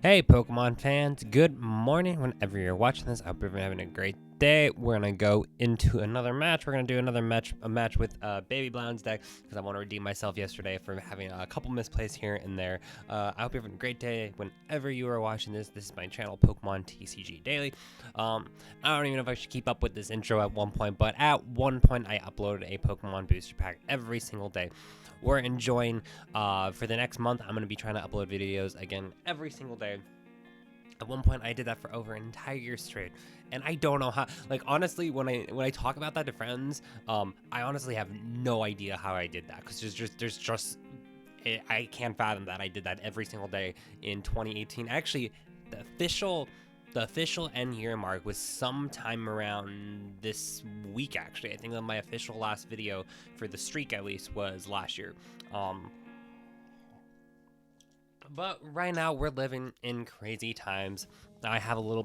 Hey Pokemon fans, good morning whenever you're watching this. I hope you're having a great day. We're going to go into another match. We're going to do another match with Baby Blound's deck because I want to redeem myself yesterday for having a couple misplays here and there. I hope you're having a great day whenever you are watching this. This is my channel, Pokemon TCG Daily. I don't even know if I should keep up with this intro at one point, but at one point I uploaded a Pokemon booster pack every single day. We're enjoying, for the next month, I'm going to be trying to upload videos again every single day. At one point, I did that for over an entire year straight, and I don't know how. Like, honestly, when I talk about that to friends, I honestly have no idea how I did that, because I can't fathom that I did that every single day in 2018. Actually, the official end year mark was sometime around this week. Actually, I think that my official last video for the streak, at least, was last year. But right now we're living in crazy times. I have a little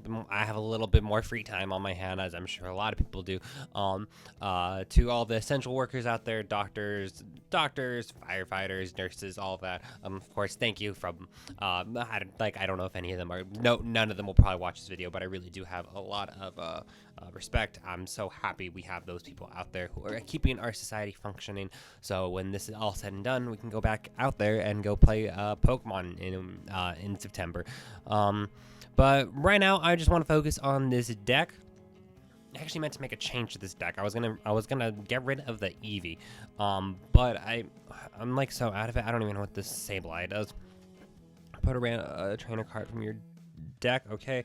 bit more free time on my hand, as I'm sure a lot of people do. To all the essential workers out there, doctors, firefighters, nurses, all of that. Of course, thank you from. I don't know if any of them are. No, none of them will probably watch this video, but I really do have a lot of respect. I'm so happy we have those people out there who are keeping our society functioning. So when this is all said and done, we can go back out there and go play Pokemon in September. But right now, I just want to focus on this deck. I actually meant to make a change to this deck. I was gonna get rid of the Eevee, but I'm like so out of it. I don't even know what this Sableye does. Put a trainer card from your deck. Okay,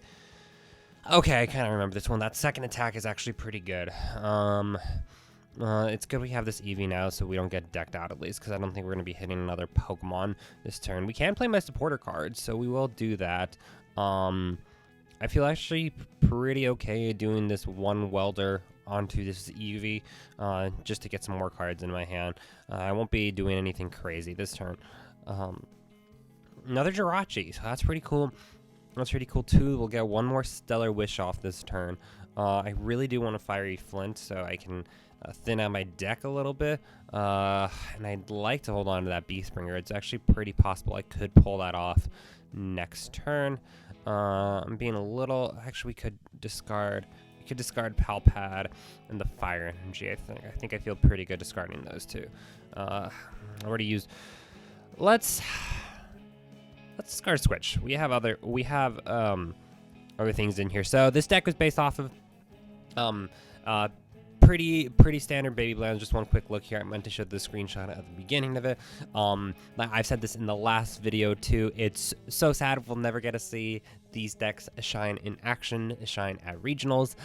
I kind of remember this one. That second attack is actually pretty good. It's good we have this Eevee now, so we don't get decked out at least, because I don't think we're gonna be hitting another Pokemon this turn. We can play my supporter cards, so we will do that. I feel actually pretty okay doing this one welder onto this Eevee, just to get some more cards in my hand. I won't be doing anything crazy this turn. Another Jirachi, so that's pretty cool. That's pretty cool too. We'll get one more Stellar Wish off this turn. I really do want a Fiery Flint so I can thin out my deck a little bit. And I'd like to hold on to that Beastbringer. It's actually pretty possible I could pull that off next turn. I'm being a little. Actually, we could discard Palpad and the Fire Energy. I think I feel pretty good discarding those two. I already used. Let's discard Switch. We have other things in here. So this deck was based off of pretty standard Baby Blound. Just one quick look here. I meant to show the screenshot at the beginning of it. I've said this in the last video too. It's so sad we'll never get to see these decks shine in action, shine at regionals,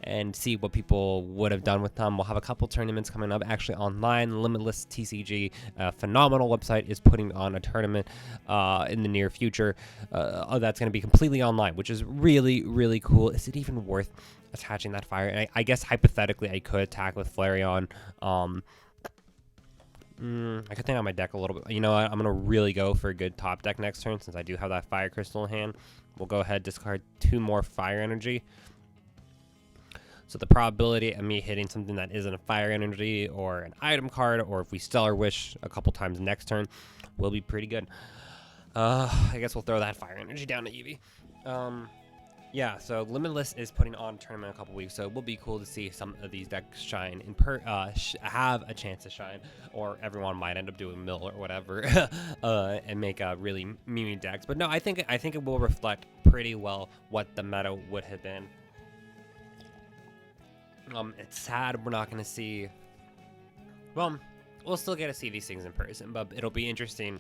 and see what people would have done with them. We'll have a couple tournaments coming up actually online. Limitless TCG, phenomenal website, is putting on a tournament in the near future. That's going to be completely online, which is really cool. Is it even worth attaching that fire? And I guess hypothetically I could attack with Flareon. I could think on my deck a little bit. You know what? I'm gonna really go for a good top deck next turn since I do have that Fire Crystal in hand. We'll go ahead, discard 2 more Fire Energy. So the probability of me hitting something that isn't a Fire Energy or an item card, or if we Stellar Wish a couple times next turn, will be pretty good. I guess we'll throw that Fire Energy down to Eevee. Yeah, so Limitless is putting on a tournament in a couple weeks, so it will be cool to see some of these decks shine have a chance to shine, or everyone might end up doing mill or whatever, and make really meme decks. But no, I think it will reflect pretty well what the meta would have been. It's sad we're not going to see. Well, we'll still get to see these things in person, but it'll be interesting.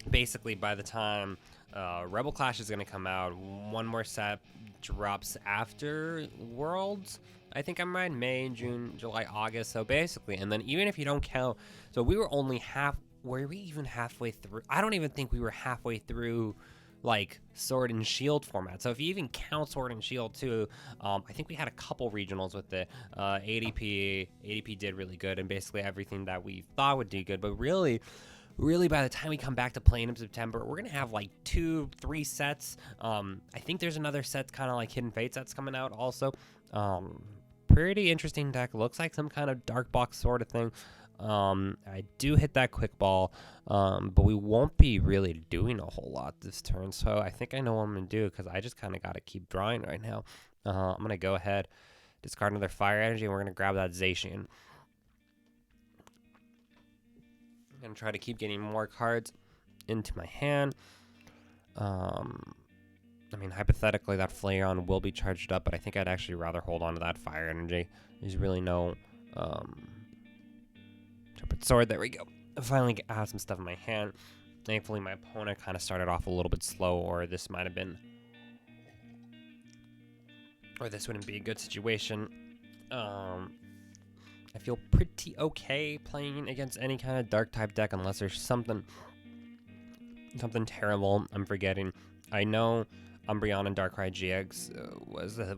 Basically, by the time Rebel Clash is going to come out, one more set drops after Worlds. I think I'm right. May, June, July, August. So basically, and then even if you don't count, so we were only were we even halfway through? I don't even think we were halfway through like Sword and Shield format. So if you even count Sword and Shield too, I think we had a couple regionals with it. ADP did really good, and basically everything that we thought would do good, but really by the time we come back to playing in September, we're going to have like 2-3 sets. I think there's another set kind of like Hidden Fates that's coming out also. Pretty interesting deck. Looks like some kind of dark box sort of thing. I do hit that quick ball, but we won't be really doing a whole lot this turn. So I think I know what I'm going to do because I just kind of got to keep drawing right now. I'm going to go ahead, discard another fire energy, and we're going to grab that Zacian. I'm going to try to keep getting more cards into my hand. I mean, hypothetically, that Flareon will be charged up, but I think I'd actually rather hold on to that fire energy. There's really no Trevant Sword. There we go. I finally have some stuff in my hand. Thankfully, my opponent kind of started off a little bit slow, or this might have been, or this wouldn't be a good situation. I feel pretty okay playing against any kind of dark type deck unless there's something terrible I'm forgetting. I know Umbreon and Darkrai GX was I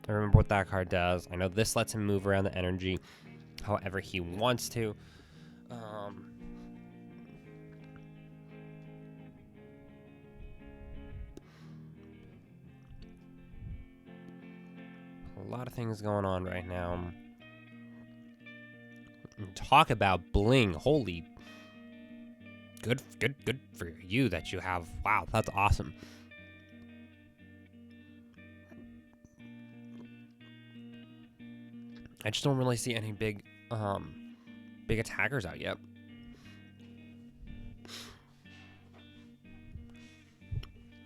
remember what that card does. I know this lets him move around the energy however he wants to. A lot of things going on right now. And talk about bling. Holy good for you that you have. Wow, that's awesome. I just don't really see any big attackers out yet.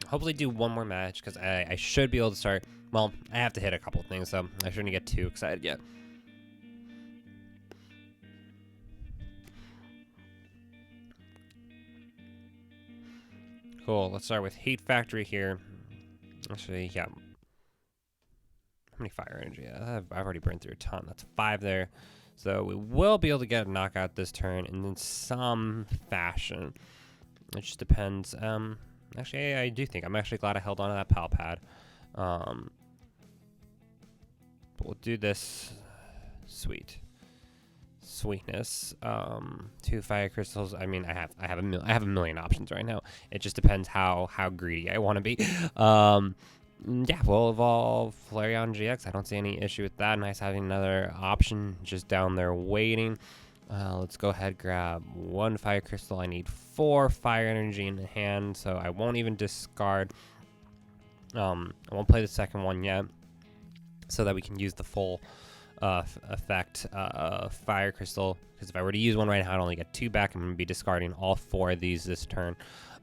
Hopefully do one more match because I should be able to start. Well, I have to hit a couple things, so I shouldn't get too excited yet. Cool, let's start with Heat Factory here. Actually, yeah. How many fire energy? I've already burned through a ton. That's 5 there. So we will be able to get a knockout this turn in some fashion. It just depends. Actually, I do think. I'm actually glad I held on to that Pal Pad. But we'll do this. Sweetness. 2 fire crystals. I mean, I have a million options right now. It just depends how greedy I want to be. Yeah, we'll evolve Flareon GX. I don't see any issue with that. Nice having another option just down there waiting. Let's go ahead, grab 1 fire crystal. I need 4 fire energy in the hand, so I won't even discard. I won't play the second one yet, so that we can use the full effect fire crystal. Because if I were to use one right now, I'd only get 2 back. I'm going to be discarding all 4 of these this turn.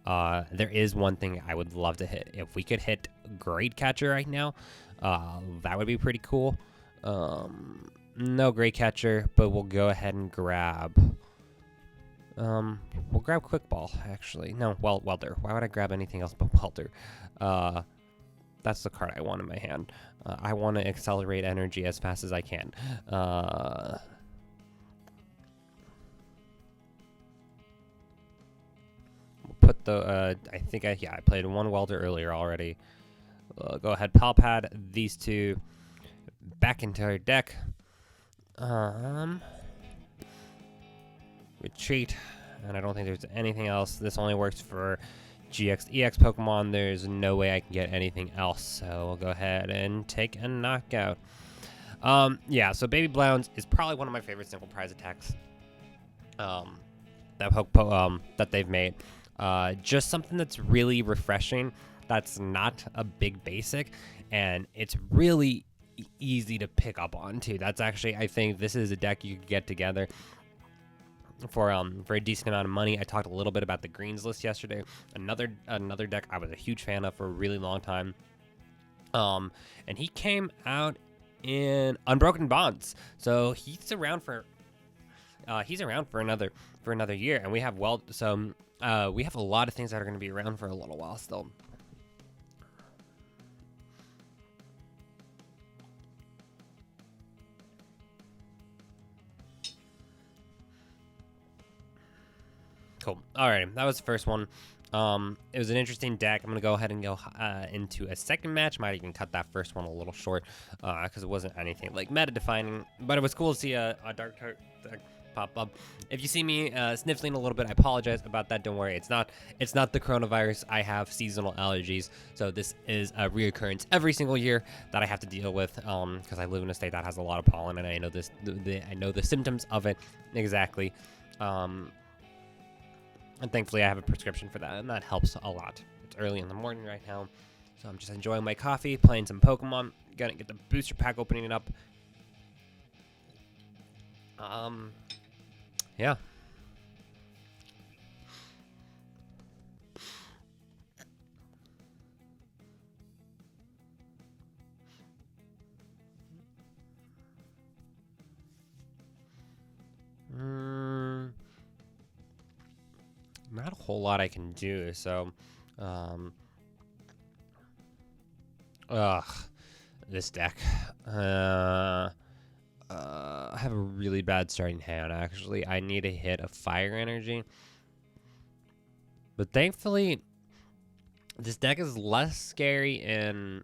There is one thing I would love to hit. If we could hit Great Catcher right now, that would be pretty cool. No Great Catcher, but we'll go ahead and grab. We'll grab Quick Ball, actually. No, Welder. Why would I grab anything else but Welder? That's the card I want in my hand. I want to accelerate energy as fast as I can. Put the I think I played 1 Welder earlier already. Go ahead, Pal Pad these 2 back into our deck. Retreat, and I don't think there's anything else. This only works for GX EX Pokemon. There's no way I can get anything else, so we'll go ahead and take a knockout. Yeah, so Baby Blounds is probably one of my favorite single prize attacks that they've made. Just something that's really refreshing, that's not a big basic, and it's really easy to pick up on too. That's actually, I think this is a deck you could get together for a decent amount of money. I talked a little bit about the greens list yesterday. Another deck I was a huge fan of for a really long time. And he came out in Unbroken Bonds, so he's around for another year, and we have we have a lot of things that are going to be around for a little while still. Cool. All right, that was the first one. It was an interesting deck. I'm going to go ahead and go into a second match. Might even cut that first one a little short because it wasn't anything like meta defining, but it was cool to see a dark type deck pop up. If you see me sniffling a little bit, I apologize about that. Don't worry, it's not the coronavirus. I have seasonal allergies, so this is a reoccurrence every single year that I have to deal with because I live in a state that has a lot of pollen, and I know I know the symptoms of it exactly. And thankfully, I have a prescription for that, and that helps a lot. It's early in the morning right now, so I'm just enjoying my coffee, playing some Pokemon, gonna get the booster pack opening it up. Yeah. Not a whole lot I can do, so, this deck. I have a really bad starting hand, actually. I need a hit of fire energy. But thankfully, this deck is less scary in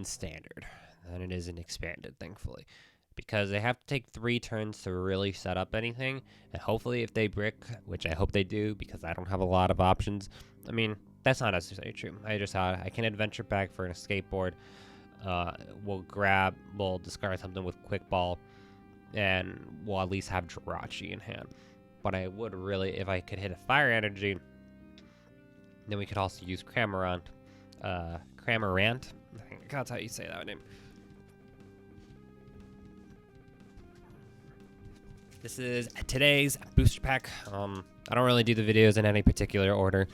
standard than it is in expanded, thankfully. Because they have to take 3 turns to really set up anything. And hopefully if they brick, which I hope they do, because I don't have a lot of options. I mean, that's not necessarily true. I just thought I can adventure back for an escape board. We'll discard something with quick ball, and we'll at least have Jirachi in hand. But I would really, if I could hit a fire energy, then we could also use Cramorant. Cramorant? I think that's how you say that name. This is today's booster pack. I don't really do the videos in any particular order.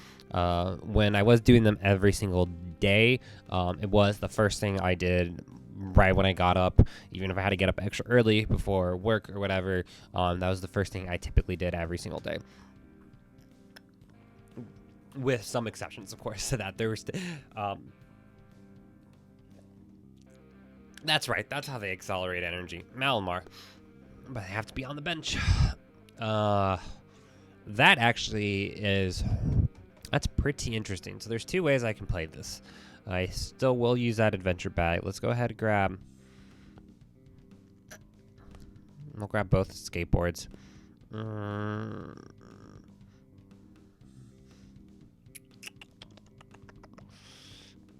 When I was doing them every single day, it was the first thing I did right when I got up. Even if I had to get up extra early before work or whatever, that was the first thing I typically did every single day. With some exceptions, of course, to that. There was, that's right. That's how they accelerate energy. Malamar. But they have to be on the bench. That actually that's pretty interesting. So there's 2 ways I can play this. I still will use that adventure bag. Let's go ahead and grab. We'll grab both skateboards.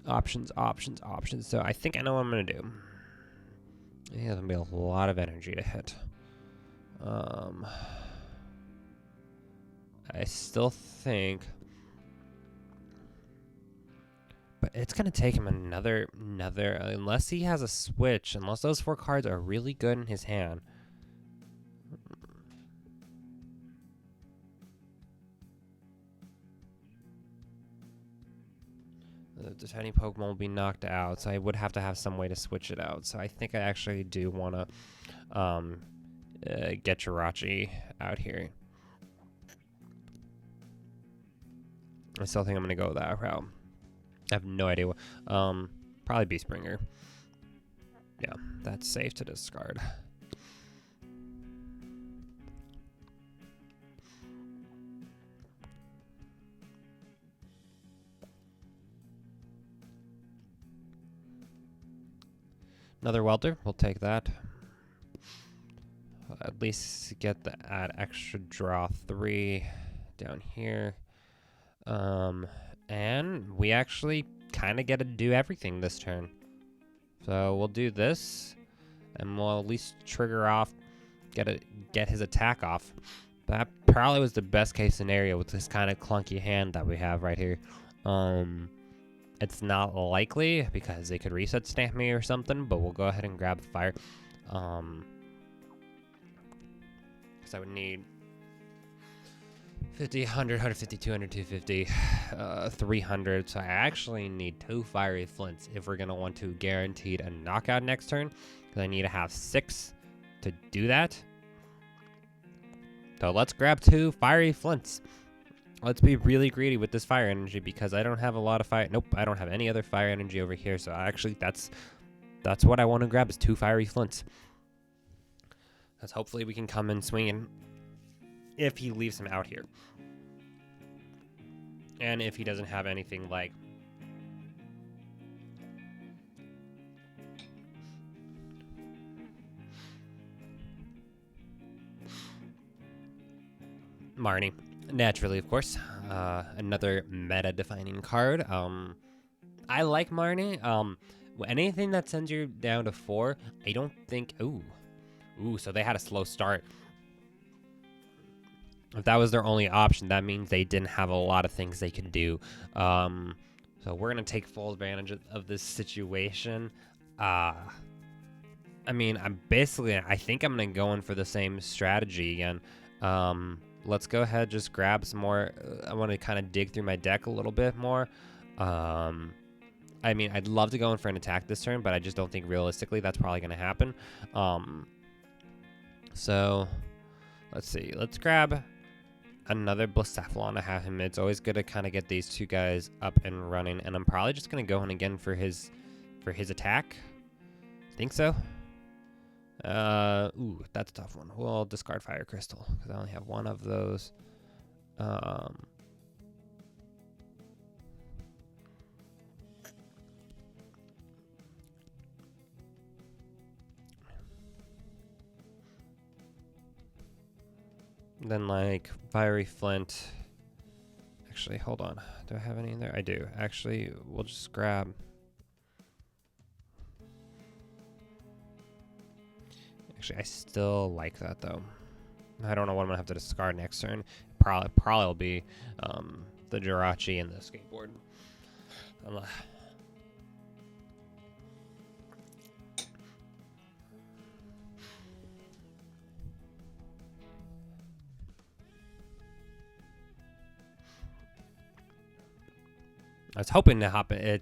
Options. So I think I know what I'm gonna do. I think there's gonna be a lot of energy to hit. I still think, but it's gonna take him another, unless he has a switch, unless those 4 cards are really good in his hand. The tiny Pokemon will be knocked out, so I would have to have some way to switch it out. So I think I actually do want to get Jirachi out here. I still think I'm going to go that route. I have no idea what. Probably Beastbringer. Yeah, that's safe to discard. Another welter, we'll take that. At least get the add extra draw 3 down here. And we actually kind of get to do everything this turn. So we'll do this, and we'll at least trigger off, get his attack off. That probably was the best case scenario with this kind of clunky hand that we have right here. It's not likely because they could reset stamp me or something, but we'll go ahead and grab fire. Because I would need 50, 100, 150, 200, 250, 300. So I actually need 2 fiery flints if we're going to want to guaranteed a knockout next turn. Because I need to have 6 to do that. So let's grab 2 fiery flints. Let's be really greedy with this fire energy because I don't have a lot of fire. Nope, I don't have any other fire energy over here. So actually, that's what I want to grab is 2 fiery flints. Because hopefully we can come in swinging if he leaves him out here. And if he doesn't have anything like... Marrnie, naturally, of course. Another meta-defining card. I like Marrnie. Anything that sends you down to 4, I don't think. Ooh. So they had a slow start. If that was their only option, that means they didn't have a lot of things they could do. So we're gonna take full advantage of this situation. I mean, I think I'm gonna go in for the same strategy again. Let's go ahead, just grab some more. I want to kind of dig through my deck a little bit more. I mean, I'd love to go in for an attack this turn, but I just don't think realistically that's probably gonna happen. So let's see. Let's grab another Blacephalon to have him. It's always good to kind of get these two guys up and running, and I'm probably just gonna go in again for his attack. Think so. Ooh, that's a tough one. We'll discard Fire Crystal because I only have one of those. Then like Fiery Flint. Actually, hold on. Do I have any in there? I do. Actually, we'll just grab. Actually, I still like that though. I don't know what I'm gonna have to discard next turn. Probably will be the Jirachi and the skateboard. I was hoping to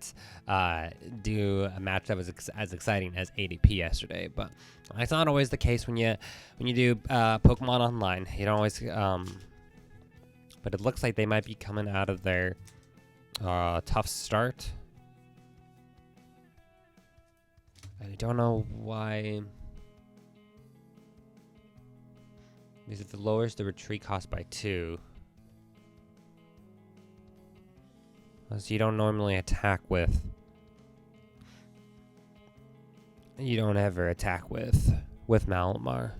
do a match that was as exciting as ADP yesterday, but that's not always the case when you do Pokemon Online. You don't always. But it looks like they might be coming out of their tough start. I don't know why. Because if it lowers the retreat cost by 2. So you don't normally attack with. You don't ever attack with Malamar.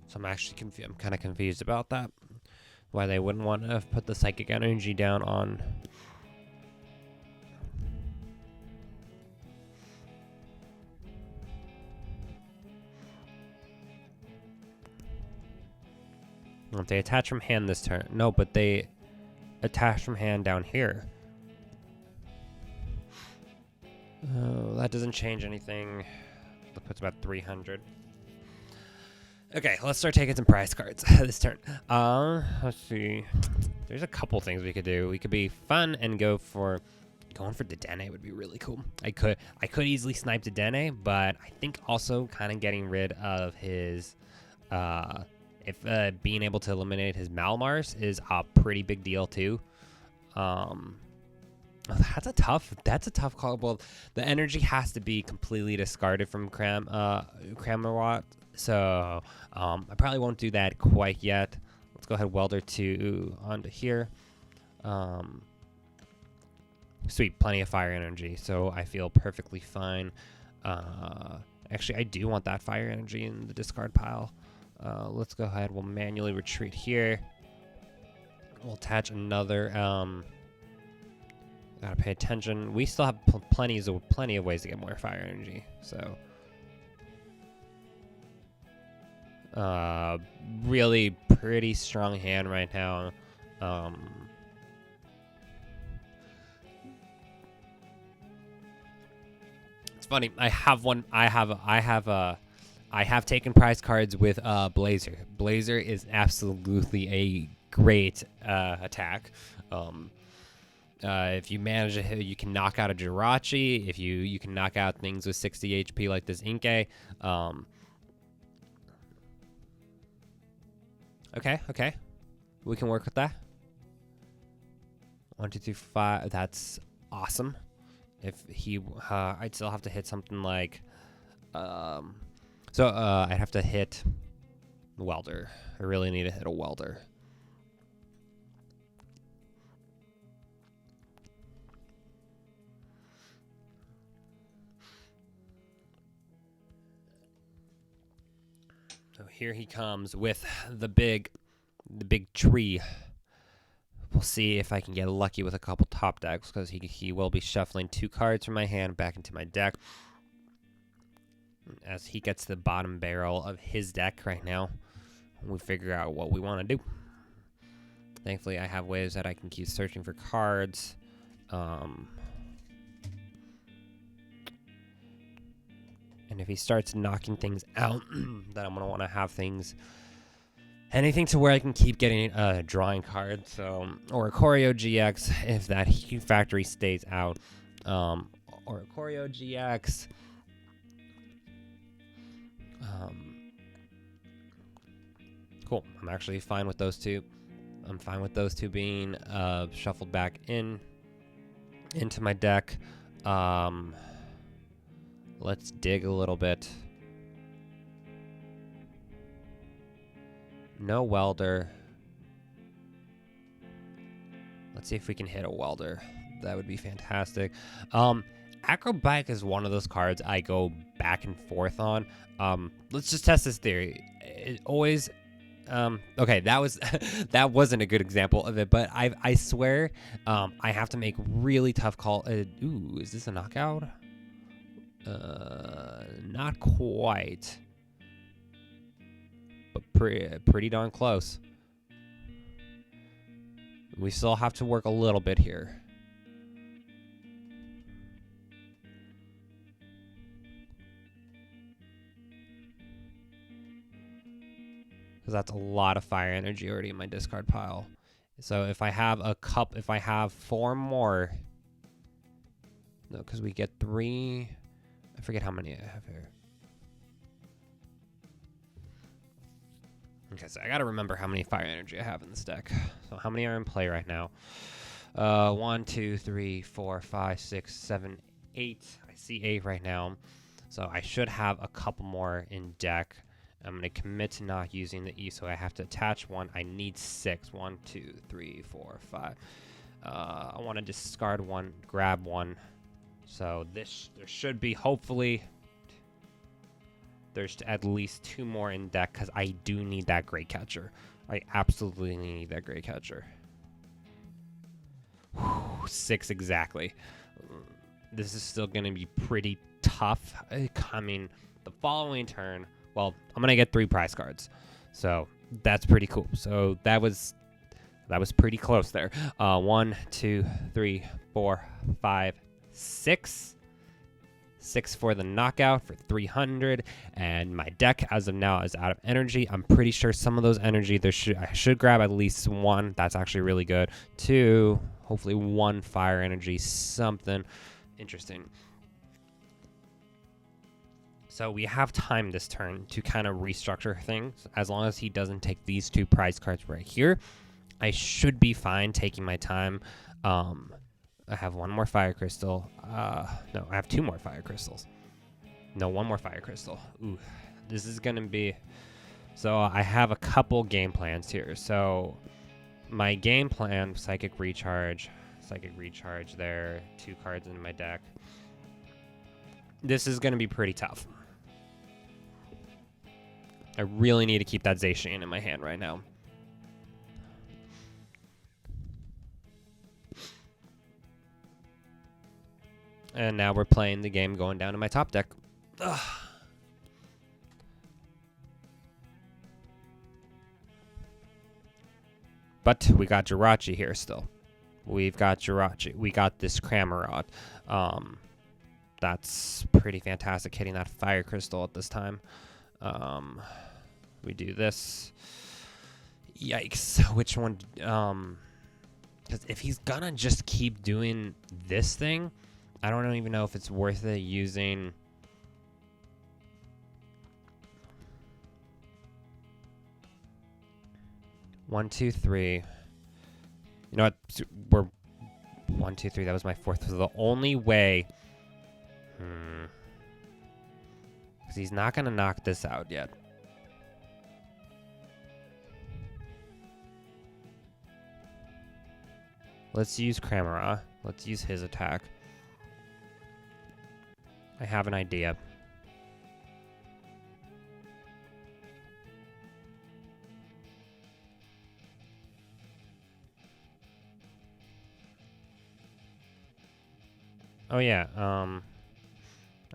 So I'm actually I'm kind of confused about that. Why they wouldn't want to put the psychic energy down on. If they attach from hand this turn. No, but they attach from hand down here. Oh, that doesn't change anything. That puts about 300. Okay, let's start taking some prize cards this turn. Let's see. There's a couple things we could do. We could be fun and going for Dedenne would be really cool. I could easily snipe Dedenne, but I think also kind of getting rid of his being able to eliminate his Malamars is a pretty big deal too. That's a tough call. Well, the energy has to be completely discarded from Cramorant, so I probably won't do that quite yet. Let's go ahead, Welder 2 onto here. Sweet, plenty of fire energy, so I feel perfectly fine. Actually, I do want that fire energy in the discard pile. Let's go ahead. We'll manually retreat here. We'll attach another. Gotta pay attention. We still have plenty of ways to get more fire energy. So, really pretty strong hand right now. It's funny. I have taken prize cards with Blazer. Blazer is absolutely a great attack. If you manage to hit, you can knock out a Jirachi. If you can knock out things with 60 HP like this Inkay. Okay. We can work with that. 1, 2, 3, 5. That's awesome. If he, I'd still have to hit something like, I'd have to hit Welder. I really need to hit a Welder. So here he comes with the big the big tree. We'll see if I can get lucky with a couple top decks, because he will be shuffling 2 cards from my hand back into my deck as he gets the bottom barrel of his deck right now. We figure out what we want to do. Thankfully, I have ways that I can keep searching for cards. And if he starts knocking things out, then I'm going to want to have things... anything to where I can keep getting drawing cards. So Oricorio GX, if that Hue Factory stays out. Oricorio GX. Cool. I'm actually fine with those two. I'm fine with those two being shuffled back into my deck. Let's dig a little bit. No welder. Let's see if we can hit a welder. That would be fantastic. Acrobike is one of those cards I go back and forth on. Let's just test this theory. It always... okay, that wasn't a good example of it, but I swear I have to make really tough call. Ooh, is this a knockout? Not quite. But pretty darn close. We still have to work a little bit here. Because that's a lot of fire energy already in my discard pile. So if I have if I have 4 more. No, because we get 3. I forget how many I have here. Okay, so I gotta remember how many fire energy I have in this deck. So how many are in play right now? 1, 2, 3, 4, 5, 6, 7, 8. I see 8 right now. So I should have a couple more in deck. I'm gonna commit to not using the E, so I have to attach 1. I need 6. 1, 2, 3, 4, 5. I want to discard 1, grab 1. So there should be, hopefully, there's at least 2 more in deck, because I do need that Great Catcher. I absolutely need that Great Catcher. Whew, 6 exactly. This is still going to be pretty tough. I mean, the following turn, well, I'm going to get 3 prize cards. So that's pretty cool. So that was pretty close there. 1, 2, 3, 4, 5, 6. 6 for the knockout for 300, and my deck as of now is out of energy. I'm pretty sure some of those energy I should grab at least 1. That's actually really good. 2, hopefully 1 fire energy, something interesting. So we have time this turn to kind of restructure things. As long as he doesn't take these 2 prize cards right here, I should be fine taking my time. I have 1 more fire crystal. No, I have 2 more fire crystals. No, 1 more fire crystal. Ooh, this is going to be... So I have a couple game plans here. So my game plan, Psychic Recharge there. 2 cards in my deck. This is going to be pretty tough. I really need to keep that Zacian in my hand right now. And now we're playing the game going down to my top deck. Ugh. But we got Jirachi here still. We've got Jirachi. We got this Cramorant. That's pretty fantastic, hitting that Fire Crystal at this time. We do this. Yikes. Which one? Because if he's gonna just keep doing this thing, I don't even know if it's worth it using... One, two, three. You know what? We're 1, 2, 3. That was my 4th. So the only way... Because he's not going to knock this out yet. Let's use Cramorant. Let's use his attack. I have an idea. Oh yeah, I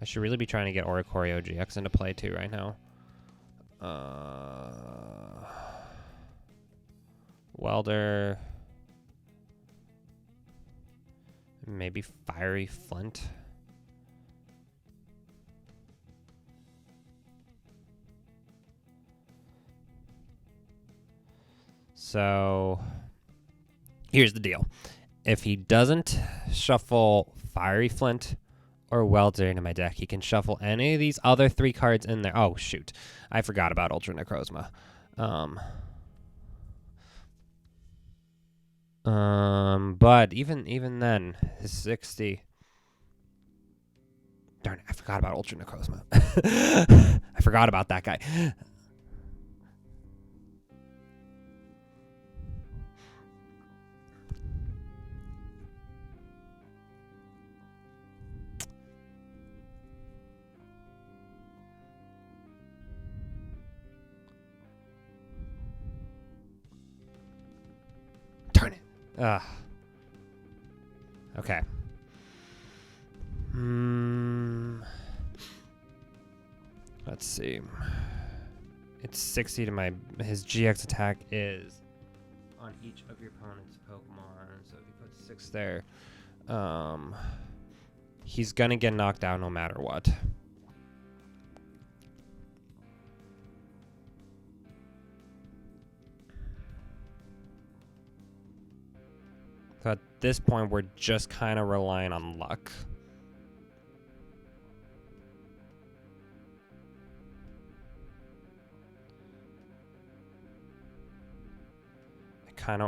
should really be trying to get Oricorio GX into play too right now. Welder. Maybe Fiery Flint. So here's the deal. If he doesn't shuffle Fiery Flint or Welder into my deck, he can shuffle any of these other 3 cards in there. Oh, shoot. I forgot about Ultra Necrozma. But even then, his 60. Darn it, I forgot about Ultra Necrozma. I forgot about that guy. Darn it. Okay. Let's see. It's 60 to my... His GX attack is on each of your opponent's Pokemon. So if you put 6 there, he's gonna get knocked out no matter what. So at this point, we're just kind of relying on luck.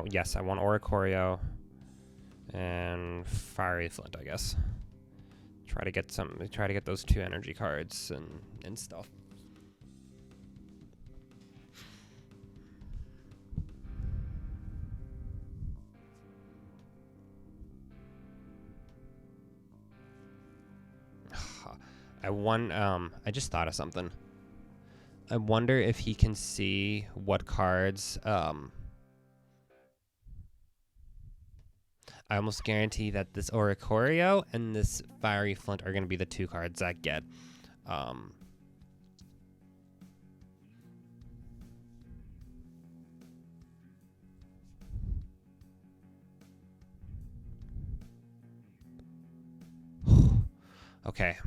Yes, I want Oricorio and Fiery Flint, I guess. Try to get those 2 energy cards and stuff. I just thought of something. I wonder if he can see what cards I almost guarantee that this Oricorio and this Fiery Flint are going to be the 2 cards that get. Okay.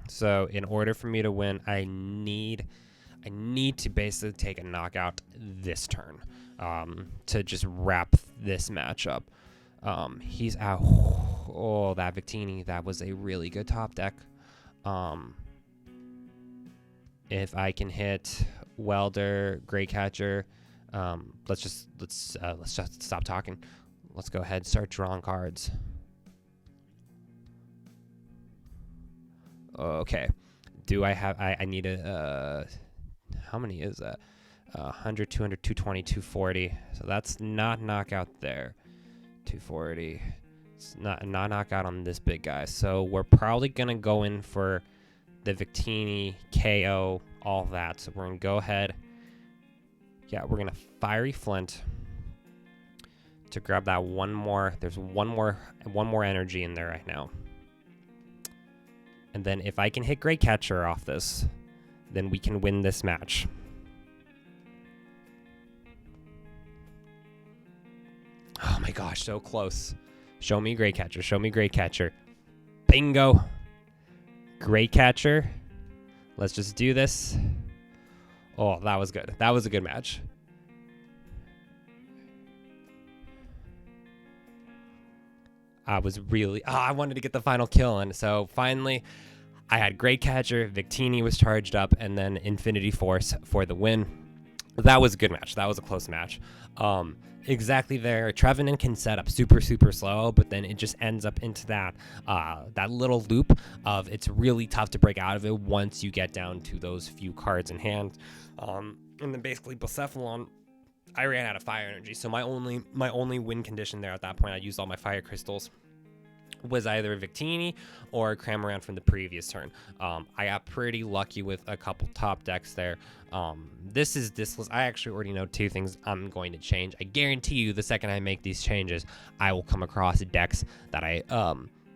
So in order for me to win, I need to basically take a knockout this turn to just wrap this matchup. He's out. Oh, that Victini, that was a really good top deck. If I can hit Welder, Great Catcher, let's just stop talking. Let's go ahead and start drawing cards. Okay. Do I have... I need a... how many is that? 100, 200, 220, 240. So that's not knockout there. 240. It's not knockout on this big guy. So we're probably going to go in for the Victini, KO, all that. So we're going to go ahead. Yeah, we're going to Fiery Flint to grab that one more. There's one more energy in there right now. And then if I can hit Great Catcher off this, then we can win this match. Oh my gosh, so close. Show me Great Catcher. Show me Great Catcher. Bingo. Great Catcher. Let's just do this. Oh, that was good. That was a good match. I wanted to get the final kill, and so finally I had Great Catcher, Victini was charged up, and then Infinity Force for the win. That was a good match. That was a close match. Exactly there. Trevenant can set up super slow, but then it just ends up into that little loop of it's really tough to break out of it once you get down to those few cards in hand. And then basically Blacephalon, I ran out of fire energy, so my only win condition there at that point, I used all my fire crystals, was either Victini or Cramorant from the previous turn. I got pretty lucky with a couple top decks there. This list. I actually already know 2 things I'm going to change. I guarantee you the second I make these changes, I will come across decks that I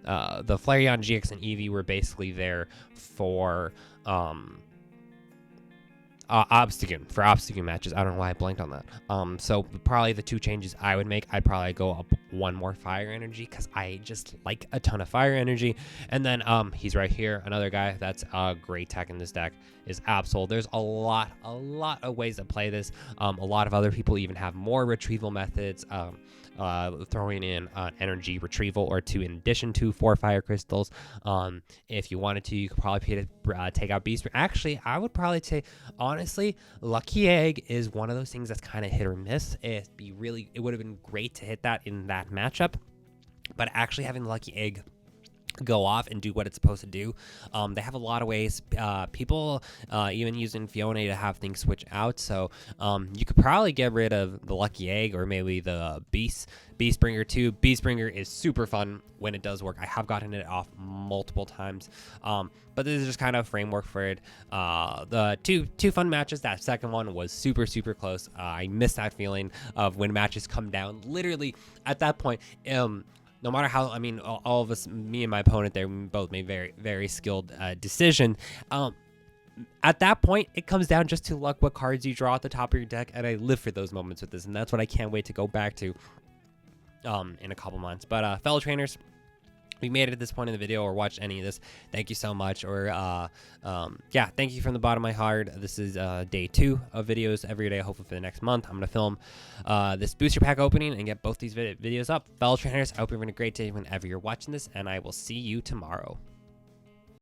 the Flareon GX and Eevee were basically there for Obstagoon matches. I don't know why I blanked on that. So probably the two changes I would make, I'd probably go up one more fire energy because I just like a ton of fire energy. And then he's right here, another guy that's a great tech in this deck is Absol. There's a lot of ways to play this. A lot of other people even have more retrieval methods. Throwing in energy retrieval or two in addition to 4 fire crystals. If you wanted to, you could probably take out Beast. Actually, I would probably say, honestly, Lucky Egg is one of those things that's kind of hit or miss. It would have been great to hit that in that matchup, but actually having the Lucky Egg go off and do what it's supposed to do. They have a lot of ways. People even using Fiona to have things switch out. So you could probably get rid of the Lucky Egg or maybe the Beastbringer too. Beastbringer is super fun when it does work. I have gotten it off multiple times. But this is just kind of a framework for it. The two fun matches. That second one was super close. I miss that feeling of when matches come down. Literally at that point, no matter how, I mean, all of us, me and my opponent there, we both made very skilled decision. At that point, it comes down just to luck, what cards you draw at the top of your deck, and I live for those moments with this, and that's what I can't wait to go back to in a couple months. But fellow trainers, we made it at this point in the video or watched any of this, thank you so much. Or yeah, thank you from the bottom of my heart. This is day 2 of videos every day, hopefully for the next month. I'm gonna film this booster pack opening and get both these videos up. Fellow trainers, I hope you're having a great day whenever you're watching this, and I will see you tomorrow.